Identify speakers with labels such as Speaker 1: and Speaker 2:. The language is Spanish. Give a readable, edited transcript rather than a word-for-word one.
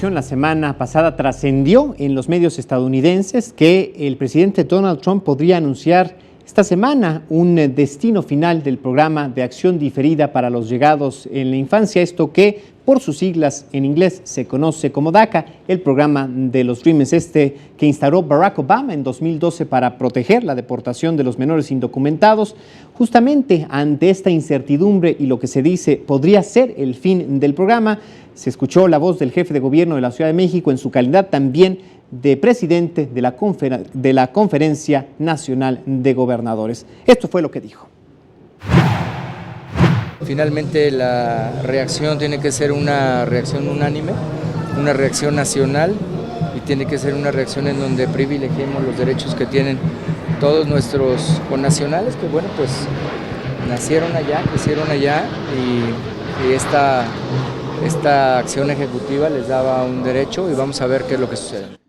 Speaker 1: información la semana pasada trascendió en los medios estadounidenses que el presidente Donald Trump podría anunciar esta semana un destino final del programa de acción diferida para los llegados en la infancia, esto que por sus siglas en inglés se conoce como DACA, el programa de los Dreamers que instauró Barack Obama en 2012 para proteger la deportación de los menores indocumentados. Justamente ante esta incertidumbre y lo que se dice podría ser el fin del programa, se escuchó la voz del jefe de gobierno de la Ciudad de México en su calidad también de presidente de la Conferencia Nacional de Gobernadores. Esto fue lo que dijo.
Speaker 2: Finalmente la reacción tiene que ser una reacción unánime, una reacción nacional y tiene que ser una reacción en donde privilegiemos los derechos que tienen todos nuestros connacionales que bueno pues nacieron allá, crecieron allá y esta acción ejecutiva les daba un derecho y vamos a ver qué es lo que sucede.